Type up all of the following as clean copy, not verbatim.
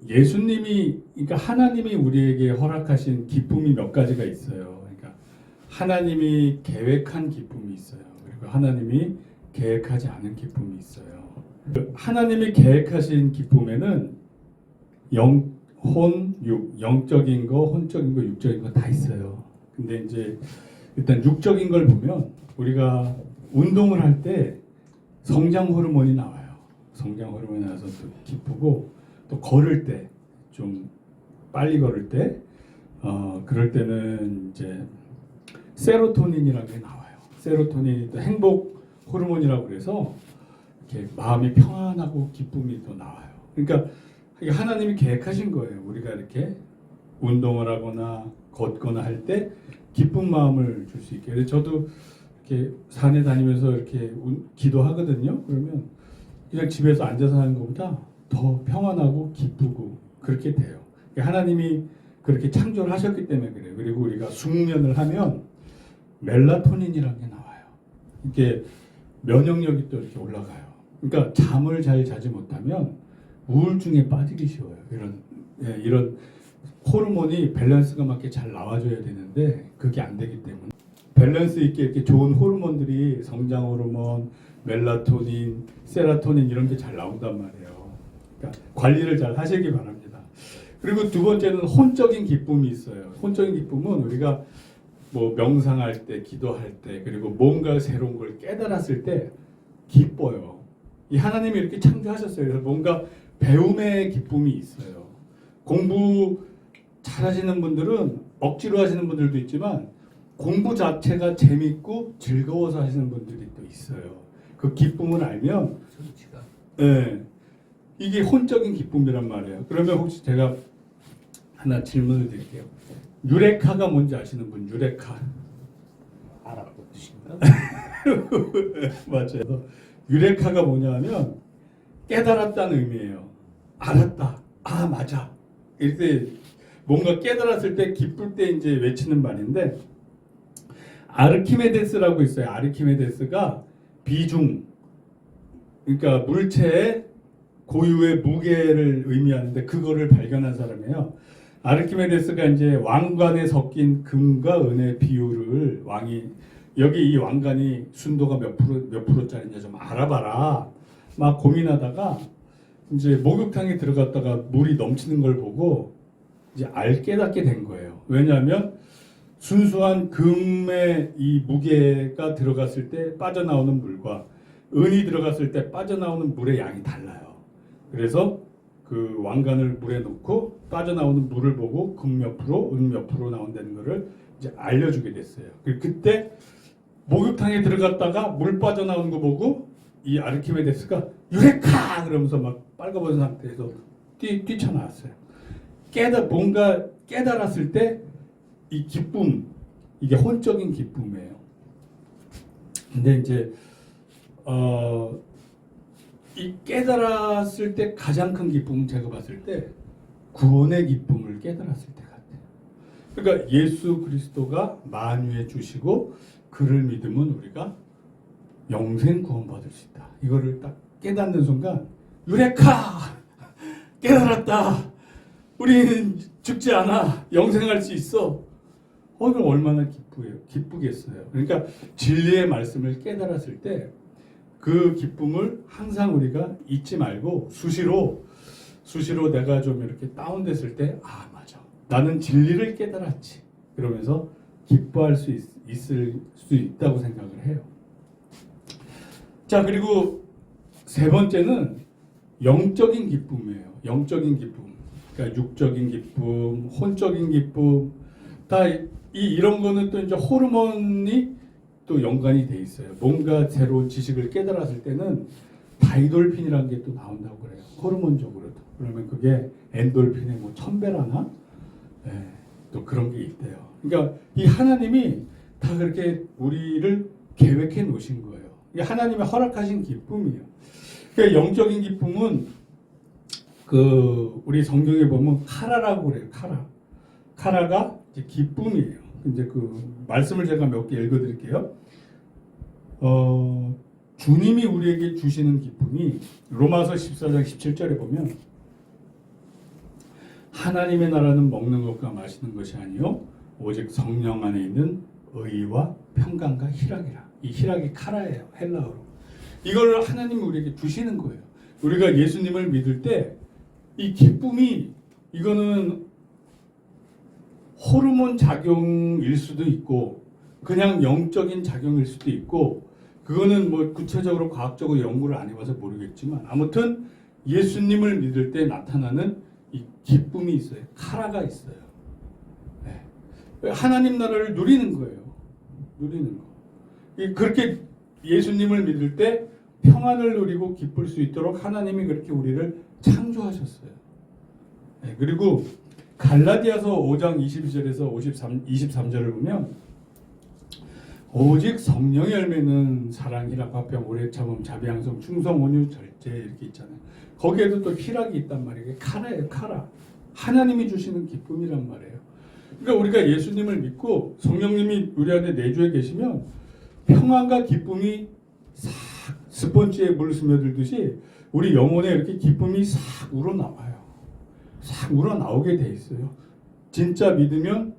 예수님이, 그러니까 하나님이 우리에게 허락하신 기쁨이 몇 가지가 있어요. 그러니까 하나님이 계획한 기쁨이 있어요. 그리고 하나님이 계획하지 않은 기쁨이 있어요. 하나님이 계획하신 기쁨에는 영적인 거, 혼적인 거, 육적인 거 다 있어요. 근데 이제 일단 육적인 걸 보면 우리가 운동을 할 때 성장 호르몬이 나와요. 성장 호르몬이 나와서 또 기쁘고, 또 걸을 때, 좀 빨리 걸을 때, 그럴 때는 이제 세로토닌이라는 게 나와요. 세로토닌이 또 행복 호르몬이라고 그래서 이렇게 마음이 평안하고 기쁨이 또 나와요. 그러니까 이게 하나님이 계획하신 거예요. 우리가 이렇게 운동을 하거나 걷거나 할 때 기쁜 마음을 줄 수 있게. 그래서 저도 이렇게 산에 다니면서 이렇게 기도하거든요. 그러면 그냥 집에서 앉아서 하는 것보다 더 평안하고 기쁘고 그렇게 돼요. 하나님이 그렇게 창조를 하셨기 때문에 그래요. 그리고 우리가 숙면을 하면 멜라토닌이라는 게 나와요. 이게 면역력이 또 이렇게 올라가요. 그러니까 잠을 잘 자지 못하면 우울증에 빠지기 쉬워요. 이런 호르몬이 밸런스가 맞게 잘 나와줘야 되는데 그게 안 되기 때문에 밸런스 있게 이렇게 좋은 호르몬들이 성장 호르몬, 멜라토닌, 세라토닌 이런 게 잘 나온단 말이에요. 그러니까 관리를 잘 하시기 바랍니다. 그리고 두 번째는 혼적인 기쁨이 있어요. 혼적인 기쁨은 우리가 뭐 명상할 때, 기도할 때, 그리고 뭔가 새로운 걸 깨달았을 때 기뻐요. 이 하나님이 이렇게 창조하셨어요. 그래서 뭔가 배움의 기쁨이 있어요. 공부 잘하시는 분들은 억지로 하시는 분들도 있지만 공부 자체가 재밌고 즐거워서 하시는 분들이 또 있어요. 그 기쁨을 알면 네, 이게 혼적인 기쁨이란 말이에요. 그러면 혹시 제가 하나 질문을 드릴게요. 유레카가 뭔지 아시는 분? 유레카. 알았고 뜻인가? 맞아요. 유레카가 뭐냐면 깨달았다는 의미예요. 알았다. 아 맞아. 이렇게 뭔가 깨달았을 때 기쁠 때 이제 외치는 말인데 아르키메데스라고 있어요. 아르키메데스가 비중, 그러니까 물체의 고유의 무게를 의미하는데 그거를 발견한 사람이에요. 아르키메데스가 이제 왕관에 섞인 금과 은의 비율을 여기 이 왕관이 순도가 몇 프로짜리냐 좀 알아봐라. 막 고민하다가 이제 목욕탕에 들어갔다가 물이 넘치는 걸 보고 이제 깨닫게 된 거예요. 왜냐하면 순수한 금의 이 무게가 들어갔을 때 빠져나오는 물과 은이 들어갔을 때 빠져나오는 물의 양이 달라요. 그래서 그 왕관을 물에 넣고 빠져나오는 물을 보고 금 몇 프로, 은 몇 프로 나온다는 것을 이제 알려주게 됐어요. 그때 목욕탕에 들어갔다가 물 빠져나오는 거 보고 이 아르키메데스가 유레카! 그러면서 막 빨가벗은 상태에서 뛰쳐나왔어요. 뭔가 깨달았을 때 이 기쁨, 이게 혼적인 기쁨이에요. 근데 이제 이 깨달았을 때 가장 큰 기쁨은 제가 봤을 때 구원의 기쁨을 깨달았을 때 같아요. 그러니까 예수 그리스도가 만유해 주시고 그를 믿으면 우리가 영생 구원받을 수 있다. 이거를 딱 깨닫는 순간 유레카! 깨달았다. 우리는 죽지 않아. 영생할 수 있어. 그럼 얼마나 기쁘겠어요. 그러니까 진리의 말씀을 깨달았을 때 그 기쁨을 항상 우리가 잊지 말고 수시로 내가 좀 이렇게 다운됐을 때 맞아. 나는 진리를 깨달았지. 그러면서 기뻐할 수 있을 수 있다고 생각을 해요. 자, 그리고 세 번째는 영적인 기쁨이에요. 영적인 기쁨. 그러니까 육적인 기쁨, 혼적인 기쁨, 다 이런 거는 또 이제 호르몬이 또 연관이 돼 있어요. 뭔가 새로운 지식을 깨달았을 때는 다이돌핀이라는 게 또 나온다고 그래요. 호르몬적으로도. 그러면 그게 엔돌핀의 뭐 1000배라나? 네, 또 그런 게 있대요. 그러니까 이 하나님이 다 그렇게 우리를 계획해 놓으신 거예요. 이게 하나님의 허락하신 기쁨이에요. 그러니까 영적인 기쁨은 우리 성경에 보면 카라라고 그래요. 카라가 이제 기쁨이에요. 이제 그 말씀을 제가 몇 개 읽어드릴게요. 주님이 우리에게 주시는 기쁨이 로마서 14장 17절에 보면 하나님의 나라는 먹는 것과 마시는 것이 아니요 오직 성령 안에 있는 의와 평강과 희락이라. 이 희락이 카라예요, 헬라어로. 이걸 하나님이 우리에게 주시는 거예요. 우리가 예수님을 믿을 때 이 기쁨이, 이거는 호르몬 작용일 수도 있고 그냥 영적인 작용일 수도 있고, 그거는 뭐 구체적으로 과학적으로 연구를 안 해봐서 모르겠지만 아무튼 예수님을 믿을 때 나타나는 이 기쁨이 있어요. 카라가 있어요. 네. 하나님 나라를 누리는 거예요. 누리는 거. 그렇게 예수님을 믿을 때 평안을 누리고 기쁠 수 있도록 하나님이 그렇게 우리를 창조하셨어요. 네. 그리고 갈라디아서 5장 22절에서 23절을 보면 오직 성령의 열매는 사랑, 희락, 화평, 오래 참음, 자비, 양성, 충성, 온유, 절제 이렇게 있잖아요. 거기에도 또 희락이 있단 말이에요. 카라예요, 카라. 하나님이 주시는 기쁨이란 말이에요. 그러니까 우리가 예수님을 믿고 성령님이 우리 안에 내주에 계시면 평안과 기쁨이 싹 스펀지에 물 스며들듯이 우리 영혼에 이렇게 기쁨이 싹 우러나와요. 싹 우러나오게 돼 있어요. 진짜 믿으면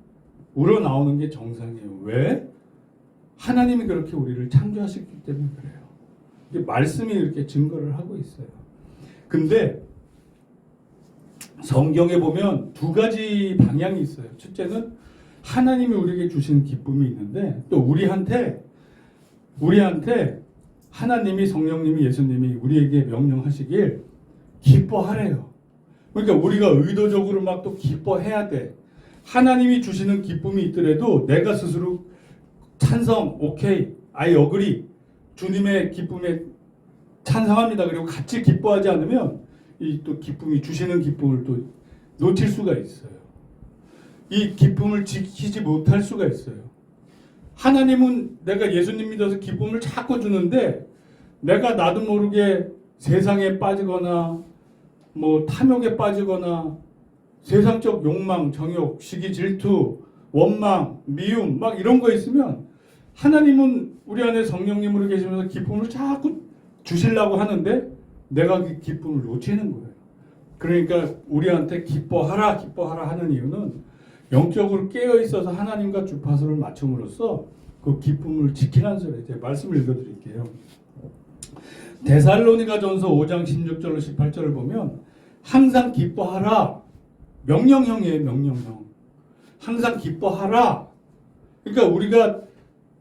우러나오는 게 정상이에요. 왜? 하나님이 그렇게 우리를 창조하셨기 때문에 그래요. 이게 말씀이 이렇게 증거를 하고 있어요. 근데 성경에 보면 두 가지 방향이 있어요. 첫째는 하나님이 우리에게 주신 기쁨이 있는데, 또 우리한테 하나님이, 성령님이, 예수님이 우리에게 명령하시길 기뻐하래요. 그러니까 우리가 의도적으로 막 또 기뻐해야 돼. 하나님이 주시는 기쁨이 있더라도 내가 스스로 찬성, 오케이, I agree, 주님의 기쁨에 찬성합니다. 그리고 같이 기뻐하지 않으면 이 또 기쁨이, 주시는 기쁨을 또 놓칠 수가 있어요. 이 기쁨을 지키지 못할 수가 있어요. 하나님은 내가 예수님 믿어서 기쁨을 자꾸 주는데 내가 나도 모르게 세상에 빠지거나 뭐 탐욕에 빠지거나 세상적 욕망, 정욕, 시기, 질투, 원망, 미움 막 이런 거 있으면 하나님은 우리 안에 성령님으로 계시면서 기쁨을 자꾸 주시려고 하는데 내가 그 기쁨을 놓치는 거예요. 그러니까 우리한테 기뻐하라 하는 이유는 영적으로 깨어 있어서 하나님과 주파수를 맞춤으로써 그 기쁨을 지키라는 소리예요. 제가 말씀을 읽어드릴게요. 데살로니가전서 5장 16절로 18절을 보면 항상 기뻐하라, 명령형이에요. 명령형. 항상 기뻐하라. 그러니까 우리가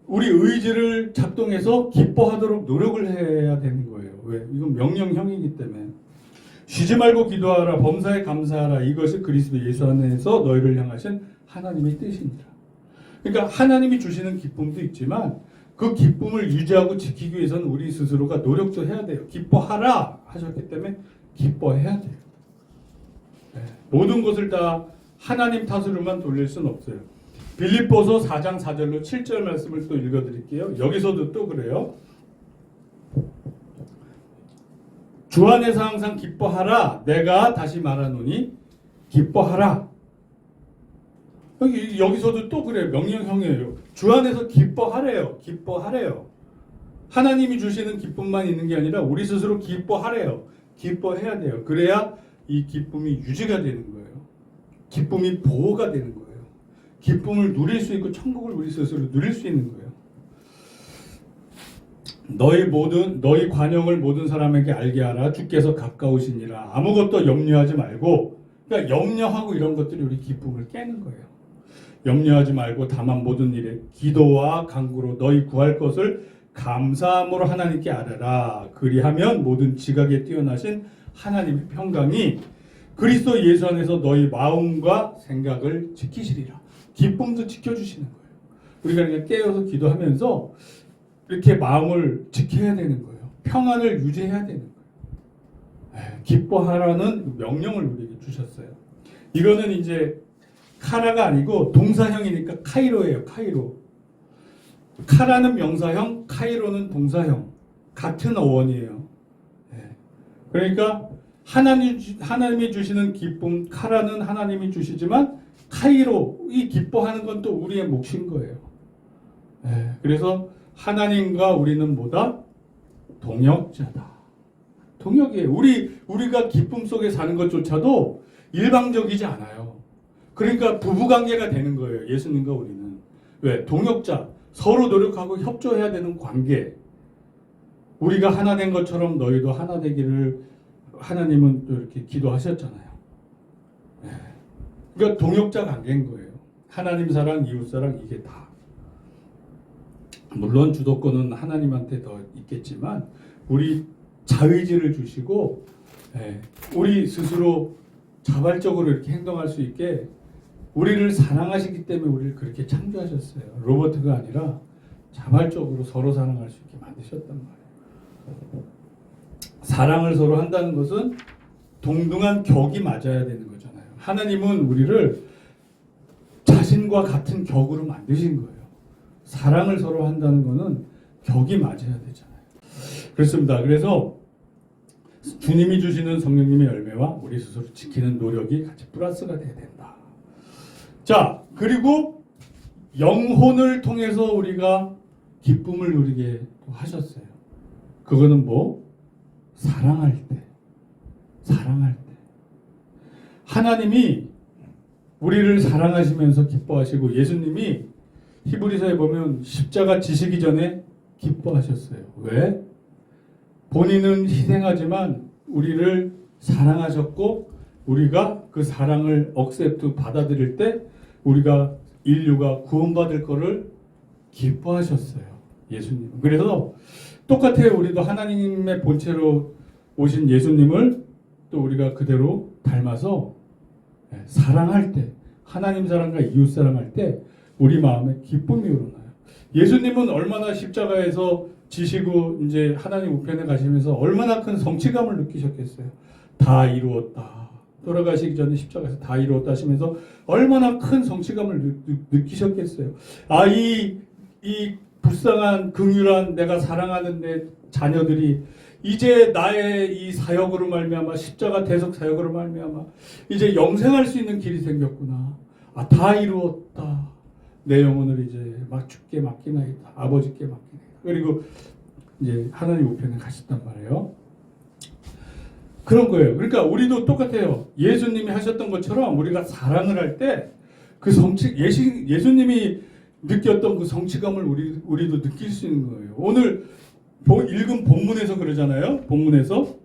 우리 의지를 작동해서 기뻐하도록 노력을 해야 되는 거예요. 왜? 이건 명령형이기 때문에. 쉬지 말고 기도하라, 범사에 감사하라. 이것이 그리스도 예수 안에서 너희를 향하신 하나님의 뜻이니라. 그러니까 하나님이 주시는 기쁨도 있지만 그 기쁨을 유지하고 지키기 위해서는 우리 스스로가 노력도 해야 돼요. 기뻐하라 하셨기 때문에 기뻐해야 돼요. 네. 모든 것을 다 하나님 탓으로만 돌릴 수는 없어요. 빌립보서 4장 4절로 7절 말씀을 또 읽어드릴게요. 여기서도 또 그래요. 주 안에서 항상 기뻐하라. 내가 다시 말하노니 기뻐하라. 여기서도 또 그래요. 명령형이에요. 주 안에서 기뻐하래요. 기뻐하래요. 하나님이 주시는 기쁨만 있는 게 아니라 우리 스스로 기뻐하래요. 기뻐해야 돼요. 그래야 이 기쁨이 유지가 되는 거예요. 기쁨이 보호가 되는 거예요. 기쁨을 누릴 수 있고 천국을 우리 스스로 누릴 수 있는 거예요. 너희 관용을 모든 사람에게 알게 하라. 주께서 가까우시니라. 아무것도 염려하지 말고, 그러니까 염려하고 이런 것들이 우리 기쁨을 깨는 거예요. 염려하지 말고 다만 모든 일에 기도와 간구로 너희 구할 것을 감사함으로 하나님께 아뢰라. 그리하면 모든 지각에 뛰어나신 하나님의 평강이 그리스도 예수 안에서 너희 마음과 생각을 지키시리라. 기쁨도 지켜주시는 거예요. 우리가 그냥 깨어서 기도하면서 이렇게 마음을 지켜야 되는 거예요. 평안을 유지해야 되는 거예요. 기뻐하라는 명령을 우리에게 주셨어요. 이거는 이제 카라가 아니고 동사형이니까 카이로예요. 카이로. 카라는 명사형, 카이로는 동사형. 같은 어원이에요. 그러니까 하나님이 주시는 기쁨, 카라는 하나님이 주시지만 카이로, 이 기뻐하는 건 또 우리의 몫인 거예요. 그래서 하나님과 우리는 뭐다? 동역자다. 동역이에요. 우리가 기쁨 속에 사는 것조차도 일방적이지 않아요. 그러니까 부부관계가 되는 거예요. 예수님과 우리는. 왜? 동역자. 서로 노력하고 협조해야 되는 관계. 우리가 하나 된 것처럼 너희도 하나 되기를 하나님은 또 이렇게 기도하셨잖아요. 네. 그러니까 동역자 관계인 거예요. 하나님 사랑, 이웃 사랑 이게 다. 물론 주도권은 하나님한테 더 있겠지만 우리 자의지를 주시고 우리 스스로 자발적으로 이렇게 행동할 수 있게 우리를 사랑하시기 때문에 우리를 그렇게 창조하셨어요. 로봇가 아니라 자발적으로 서로 사랑할 수 있게 만드셨단 말이에요. 사랑을 서로 한다는 것은 동등한 격이 맞아야 되는 거잖아요. 하나님은 우리를 자신과 같은 격으로 만드신 거예요. 사랑을 서로 한다는 것은 격이 맞아야 되잖아요. 그렇습니다. 그래서 주님이 주시는 성령님의 열매와 우리 스스로 지키는 노력이 같이 플러스가 돼야 된다. 자, 그리고 영혼을 통해서 우리가 기쁨을 누리게 하셨어요. 그거는 뭐? 사랑할 때. 사랑할 때. 하나님이 우리를 사랑하시면서 기뻐하시고 예수님이 히브리서에 보면 십자가 지시기 전에 기뻐하셨어요. 왜? 본인은 희생하지만 우리를 사랑하셨고 우리가 그 사랑을 억셉트 받아들일 때 우리가 인류가 구원받을 거를 기뻐하셨어요. 예수님. 그래서 똑같아요. 우리도 하나님의 본체로 오신 예수님을 또 우리가 그대로 닮아서 사랑할 때 하나님 사랑과 이웃 사랑할 때 우리 마음에 기쁨이 우러나요. 예수님은 얼마나 십자가에서 지시고 이제 하나님 우편에 가시면서 얼마나 큰 성취감을 느끼셨겠어요. 다 이루었다. 돌아가시기 전에 십자가에서 다 이루었다 하시면서 얼마나 큰 성취감을 느끼셨겠어요. 아, 이 불쌍한 긍휼한 내가 사랑하는 내 자녀들이 이제 나의 이 사역으로 말미암아 십자가 대속 사역으로 말미암아 이제 영생할 수 있는 길이 생겼구나. 아, 다 이루었다. 내 영혼을 이제 막 주께 맡기나이다. 아버지께 맡기나이다. 그리고 이제 하나님 우편에 가셨단 말이에요. 그런 거예요. 그러니까 우리도 똑같아요. 예수님이 하셨던 것처럼 우리가 사랑을 할 때 그 예수님이 느꼈던 그 성취감을 우리도 느낄 수 있는 거예요. 오늘 읽은 본문에서 그러잖아요. 본문에서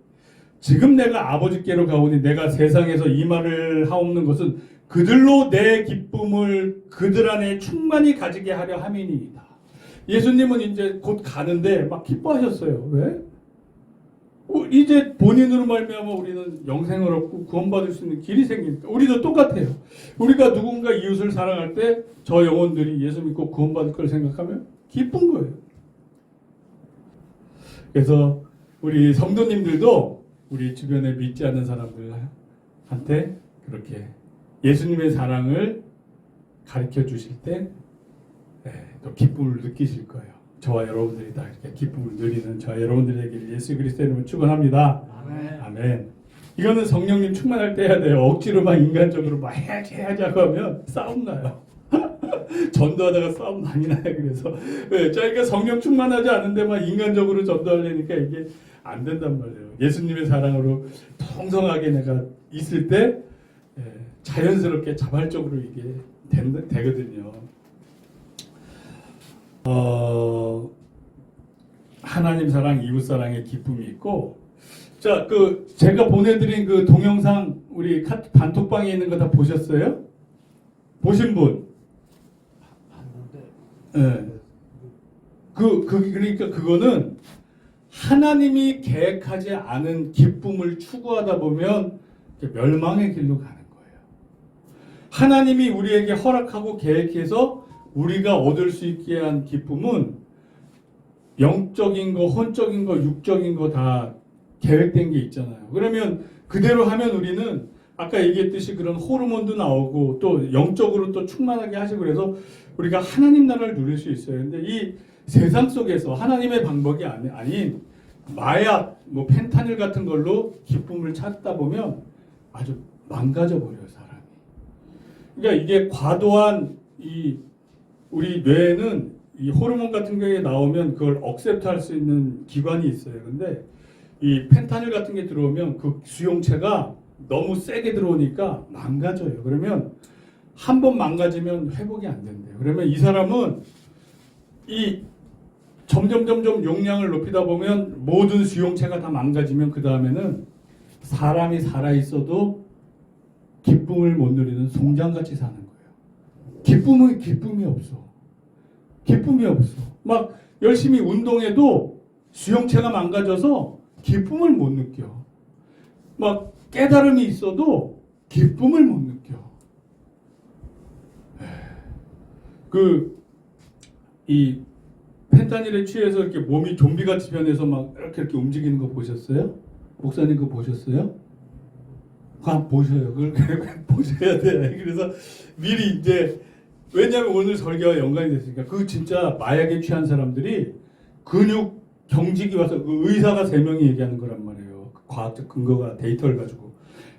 지금 내가 아버지께로 가오니 내가 세상에서 이 말을 하옵는 것은 그들로 내 기쁨을 그들 안에 충만히 가지게 하려 함이니이다. 예수님은 이제 곧 가는데 막 기뻐하셨어요. 왜? 이제 본인으로 말미암아 우리는 영생을 얻고 구원받을 수 있는 길이 생기니까 우리도 똑같아요. 우리가 누군가 이웃을 사랑할 때 저 영혼들이 예수 믿고 구원받을 걸 생각하면 기쁜 거예요. 그래서 우리 성도님들도 우리 주변에 믿지 않는 사람들한테 그렇게 예수님의 사랑을 가르쳐 주실 때 또 기쁨을 느끼실 거예요. 저와 여러분들이 다 이렇게 기쁨을 누리는 저와 여러분들에게 예수 그리스도의 이름으로 축원합니다. 아멘. 아멘. 이거는 성령님 충만할 때 해야 돼요. 억지로 막 인간적으로 막 해야지 하고 하면 싸움 나요. 전도하다가 싸움 많이 나요. 그래서 자기가 성령 충만하지 않은데 막 인간적으로 전도하려니까 이게 안 된단 말이에요. 예수님의 사랑으로 통성하게 내가 있을 때 자연스럽게 자발적으로 이게 되거든요. 하나님 사랑, 이웃 사랑의 기쁨이 있고, 자, 제가 보내드린 그 동영상 우리 단톡방에 있는 거 다 보셨어요? 보신 분? 봤는데. 그러니까 그거는 하나님이 계획하지 않은 기쁨을 추구하다 보면 멸망의 길로 가는 거예요. 하나님이 우리에게 허락하고 계획해서 우리가 얻을 수 있게 한 기쁨은 영적인 거, 혼적인 거, 육적인 거 다 계획된 게 있잖아요. 그러면 그대로 하면 우리는 아까 얘기했듯이 그런 호르몬도 나오고 또 영적으로 또 충만하게 하시고 그래서 우리가 하나님 나라를 누릴 수 있어요. 근데 이 세상 속에서 하나님의 방법이 아닌 마약, 뭐 펜타닐 같은 걸로 기쁨을 찾다 보면 아주 망가져 버려요, 사람이. 그러니까 이게 과도한 우리 뇌에는 이 호르몬 같은 게 나오면 그걸 억셉트할 수 있는 기관이 있어요. 근데 이 펜타닐 같은 게 들어오면 그 수용체가 너무 세게 들어오니까 망가져요. 그러면 한 번 망가지면 회복이 안 된대요. 그러면 이 사람은 이 점점 용량을 높이다 보면 모든 수용체가 다 망가지면 그 다음에는 사람이 살아 있어도 기쁨을 못 누리는 송장같이 사는 거예요. 기쁨이 없어. 기쁨이 없어. 막 열심히 운동해도 수용체가 망가져서 기쁨을 못 느껴. 막 깨달음이 있어도 기쁨을 못 느껴. 이 펜타닐에 취해서 이렇게 몸이 좀비같이 변해서 막 이렇게 움직이는 거 보셨어요? 목사님 그거 보셨어요? 보셔요. 그걸 보셔야 돼. 그래서 미리 이제 왜냐하면 오늘 설교와 연관이 됐으니까 그 진짜 마약에 취한 사람들이 근육 경직이 와서 그 의사가 3명이 얘기하는 거란 말이에요. 그 과학적 근거가 데이터를 가지고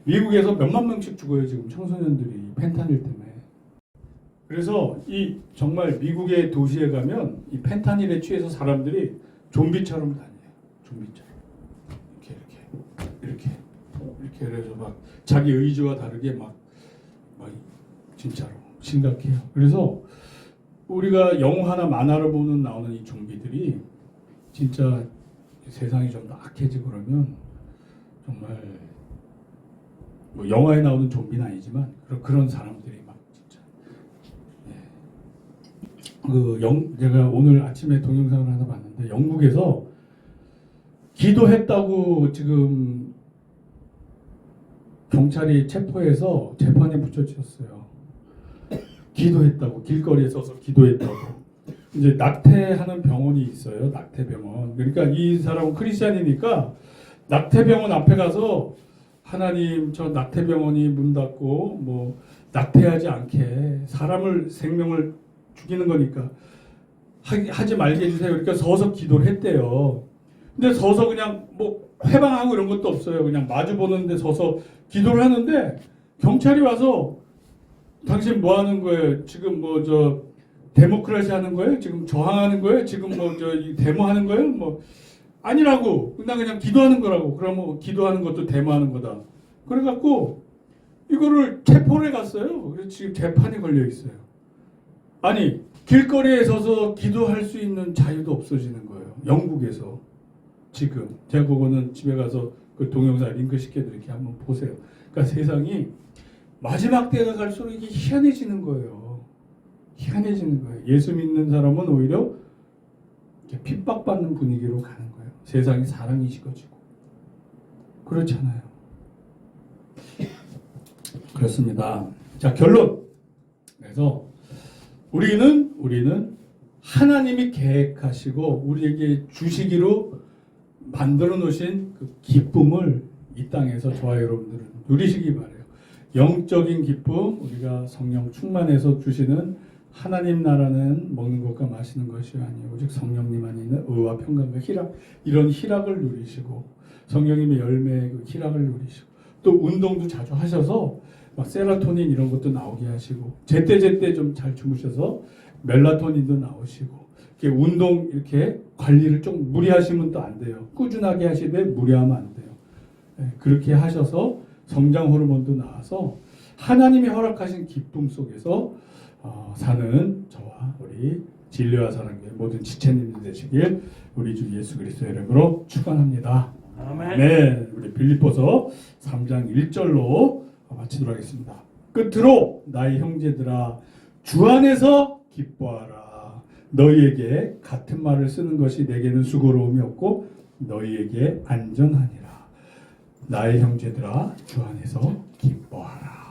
미국에서 몇만 명씩 죽어요 지금 청소년들이 펜타닐 때문에. 그래서 이 정말 미국의 도시에 가면 이 펜타닐에 취해서 사람들이 좀비처럼 다녀요. 좀비처럼 이렇게 그래서 막 자기 의지와 다르게 막 진짜로 심각해요. 그래서 우리가 영화나 만화를 보는 나오는 이 좀비들이 진짜 세상이 좀 더 악해지고 그러면 정말 뭐 영화에 나오는 좀비는 아니지만 그런 사람들이 막 진짜 제가 오늘 아침에 동영상을 하나 봤는데 영국에서 기도했다고 지금 경찰이 체포해서 재판에 붙여졌어요. 기도했다고 길거리에 서서 기도했다고. 이제 낙태하는 병원이 있어요. 낙태병원. 그러니까 이 사람은 크리스찬이니까 낙태병원 앞에 가서 하나님 저 낙태병원이 문 닫고 뭐 낙태하지 않게 사람을 생명을 죽이는 거니까 하지 말게 해주세요. 그러니까 서서 기도를 했대요. 근데 서서 그냥 뭐 회방하고 이런 것도 없어요. 그냥 마주 보는데 서서 기도를 하는데 경찰이 와서 당신 뭐 하는 거예요? 지금 뭐 저 데모크라시 하는 거예요? 지금 저항하는 거예요? 지금 뭐 저 데모하는 거예요? 뭐 아니라고. 나 그냥 기도하는 거라고. 그러면 기도하는 것도 데모하는 거다. 그래갖고 이거를 체포를 갔어요. 그래서 지금 재판에 걸려 있어요. 아니 길거리에 서서 기도할 수 있는 자유도 없어지는 거예요. 영국에서 지금 제가 그거는 집에 가서 그 동영상 링크 시켜드릴게 한번 보세요. 그러니까 세상이 마지막 때가 갈수록 이게 희한해지는 거예요. 희한해지는 거예요. 예수 믿는 사람은 오히려 이렇게 핍박받는 분위기로 가는 거예요. 세상이 사랑이 식어지고 그렇잖아요. 그렇습니다. 자 결론. 그래서 우리는 하나님이 계획하시고 우리에게 주시기로 만들어 놓으신 그 기쁨을 이 땅에서 저와 여러분들은 누리시기 바라요. 영적인 기쁨, 우리가 성령 충만해서 주시는 하나님 나라는 먹는 것과 마시는 것이 아니요 오직 성령님 안에 있는 의와 평강과 희락, 이런 희락을 누리시고 성령님의 열매의 그 희락을 누리시고 또 운동도 자주 하셔서 막 세로토닌 이런 것도 나오게 하시고 제때 좀 잘 주무셔서 멜라토닌도 나오시고 이렇게 운동 이렇게 관리를 좀 무리하시면 또 안 돼요. 꾸준하게 하시되 무리하면 안 돼요. 그렇게 하셔서 성장 호르몬도 나와서 하나님이 허락하신 기쁨 속에서 사는 저와 우리 진리와 사랑의 모든 지체님들 되시길 우리 주 예수 그리스도의 이름으로 축원합니다. 아멘. 네, 우리 빌립보서 3장 1절로 마치도록 하겠습니다. 끝으로 나의 형제들아 주 안에서 기뻐하라. 너희에게 같은 말을 쓰는 것이 내게는 수고로움이 없고 너희에게 안전하니라. 나의 형제들아 주 안에서 기뻐하라.